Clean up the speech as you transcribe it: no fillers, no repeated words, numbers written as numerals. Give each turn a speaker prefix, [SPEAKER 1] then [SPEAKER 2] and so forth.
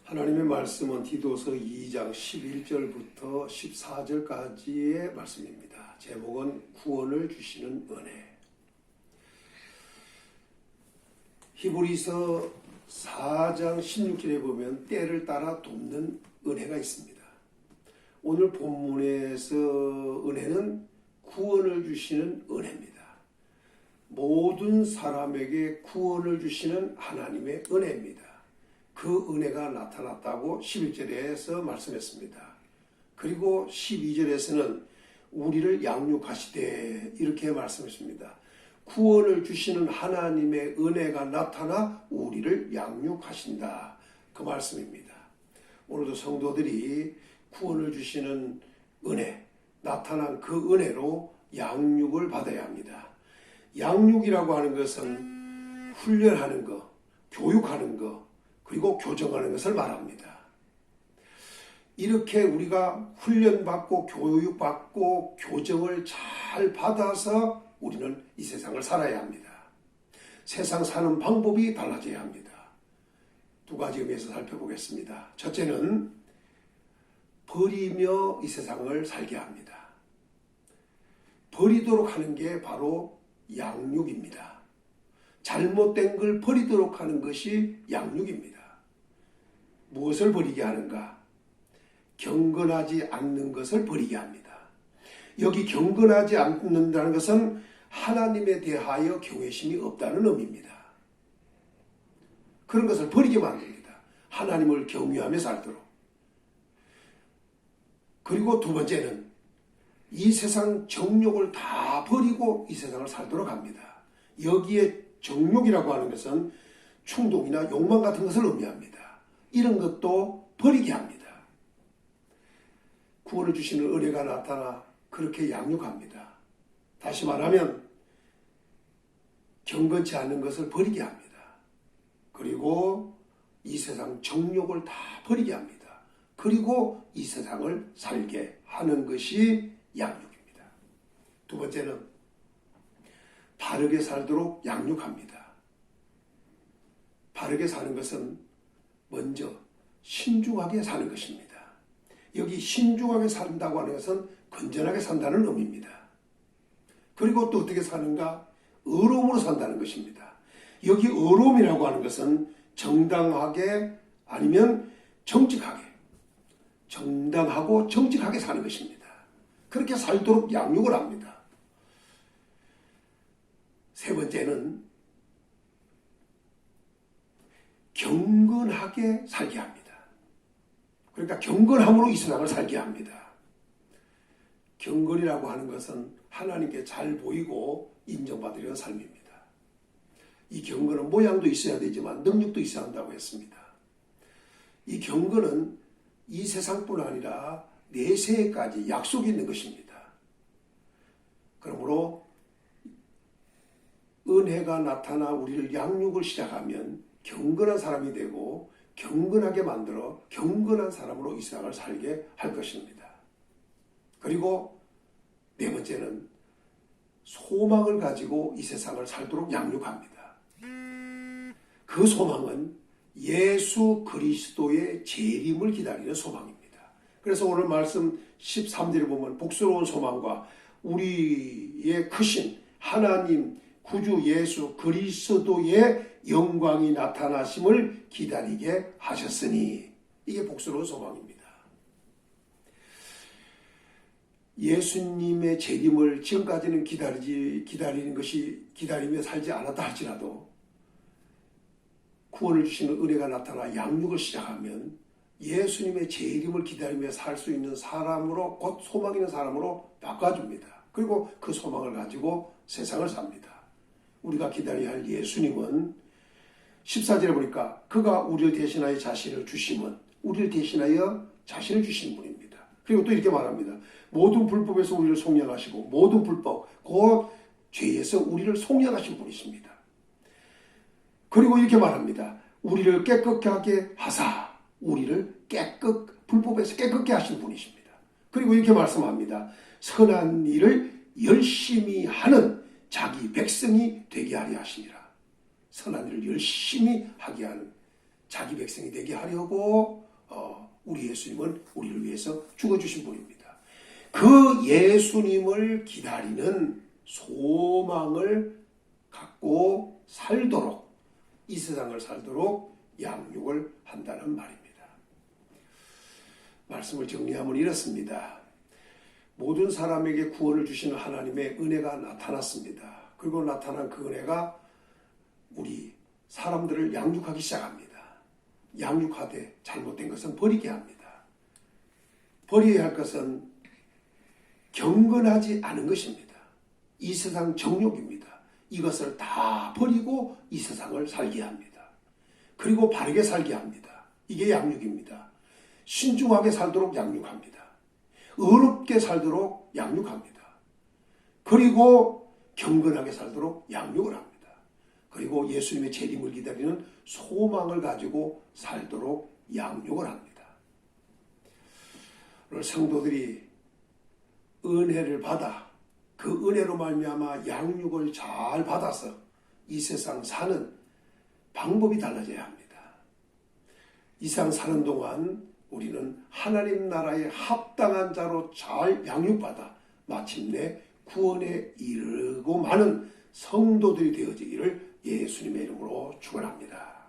[SPEAKER 1] 하나님의 말씀은 디도서 2장 11절부터 14절까지의 말씀입니다. 제목은 구원을 주시는 은혜. 히브리서 4장 16절에 보면 때를 따라 돕는 은혜가 있습니다. 오늘 본문에서 은혜는 구원을 주시는 은혜입니다. 모든 사람에게 구원을 주시는 하나님의 은혜입니다. 그 은혜가 나타났다고 11절에서 말씀했습니다. 그리고 12절에서는 우리를 양육하시되 이렇게 말씀했습니다. 구원을 주시는 하나님의 은혜가 나타나 우리를 양육하신다. 그 말씀입니다. 오늘도 성도들이 구원을 주시는 은혜, 나타난 그 은혜로 양육을 받아야 합니다. 양육이라고 하는 것은 훈련하는 것, 교육하는 것, 그리고 교정하는 것을 말합니다. 이렇게 우리가 훈련받고 교육받고 교정을 잘 받아서 우리는 이 세상을 살아야 합니다. 세상 사는 방법이 달라져야 합니다. 두 가지 의미에서 살펴보겠습니다. 첫째는 버리며 이 세상을 살게 합니다. 버리도록 하는 게 바로 양육입니다. 잘못된 걸 버리도록 하는 것이 양육입니다. 무엇을 버리게 하는가? 경건하지 않는 것을 버리게 합니다. 여기 경건하지 않는다는 것은 하나님에 대하여 경외심이 없다는 의미입니다. 그런 것을 버리게 만듭니다. 하나님을 경외하며 살도록. 그리고 두 번째는 이 세상 정욕을 다 버리고 이 세상을 살도록 합니다. 여기에 정욕이라고 하는 것은 충동이나 욕망 같은 것을 의미합니다. 이런 것도 버리게 합니다. 구원을 주시는 은혜가 나타나 그렇게 양육합니다. 다시 말하면 경건치 않은 것을 버리게 합니다. 그리고 이 세상 정욕을 다 버리게 합니다. 그리고 이 세상을 살게 하는 것이 양육입니다. 두 번째는 바르게 살도록 양육합니다. 바르게 사는 것은 먼저 신중하게 사는 것입니다. 여기 신중하게 산다고 하는 것은 건전하게 산다는 의미입니다. 그리고 또 어떻게 사는가? 의로움으로 산다는 것입니다. 여기 의로움이라고 하는 것은 정당하게 아니면 정직하게, 정당하고 정직하게 사는 것입니다. 그렇게 살도록 양육을 합니다. 세 번째는 경건하게 살게 합니다. 그러니까 경건함으로 이 세상을 살게 합니다. 경건이라고 하는 것은 하나님께 잘 보이고 인정받으려는 삶입니다. 이 경건은 모양도 있어야 되지만 능력도 있어야 한다고 했습니다. 이 경건은 이 세상뿐 아니라 내세까지 약속이 있는 것입니다. 그러므로 은혜가 나타나 우리를 양육을 시작하면 경건한 사람이 되고 경건하게 만들어 경건한 사람으로 이 세상을 살게 할 것입니다. 그리고 네 번째는 소망을 가지고 이 세상을 살도록 양육합니다. 그 소망은 예수 그리스도의 재림을 기다리는 소망입니다. 그래서 오늘 말씀 13절에 보면 복스러운 소망과 우리의 크신 하나님 구주 예수 그리스도의 영광이 나타나심을 기다리게 하셨으니 이게 복스러운 소망입니다. 예수님의 재림을 지금까지는 기다리며 살지 않았다 할지라도 구원을 주시는 은혜가 나타나 양육을 시작하면 예수님의 재림을 기다리며 살 수 있는 사람으로 곧 소망 있는 사람으로 바꿔줍니다. 그리고 그 소망을 가지고 세상을 삽니다. 우리가 기다려야 할 예수님은 14절에 보니까 그가 우리를 대신하여 자신을 주심은 우리를 대신하여 자신을 주신 분입니다. 그리고 또 이렇게 말합니다. 모든 불법에서 우리를 속량하시고 모든 불법 곧 죄에서 우리를 속량하신 분이십니다. 그리고 이렇게 말합니다. 우리를 깨끗하게 하사 우리를 불법에서 깨끗게 하신 분이십니다. 그리고 이렇게 말씀합니다. 선한 일을 열심히 하는 자기 백성이 되게 하려 하시니라. 선한 일을 열심히 하게 하는 자기 백성이 되게 하려고 우리 예수님은 우리를 위해서 죽어주신 분입니다. 그 예수님을 기다리는 소망을 갖고 살도록, 이 세상을 살도록 양육을 한다는 말입니다. 말씀을 정리하면 이렇습니다. 모든 사람에게 구원을 주시는 하나님의 은혜가 나타났습니다. 그리고 나타난 그 은혜가 우리 사람들을 양육하기 시작합니다. 양육하되 잘못된 것은 버리게 합니다. 버려야 할 것은 경건하지 않은 것입니다. 이 세상 정욕입니다. 이것을 다 버리고 이 세상을 살게 합니다. 그리고 바르게 살게 합니다. 이게 양육입니다. 신중하게 살도록 양육합니다. 의롭게 살도록 양육합니다. 그리고 경건하게 살도록 양육을 합니다. 그리고 예수님의 재림을 기다리는 소망을 가지고 살도록 양육을 합니다. 오늘 성도들이 은혜를 받아 그 은혜로 말미암아 양육을 잘 받아서 이 세상 사는 방법이 달라져야 합니다. 이 세상 사는 동안 우리는 하나님 나라에 합당한 자로 잘 양육받아 마침내 구원에 이르고 많은 성도들이 되어지기를 예수님의 이름으로 축원합니다.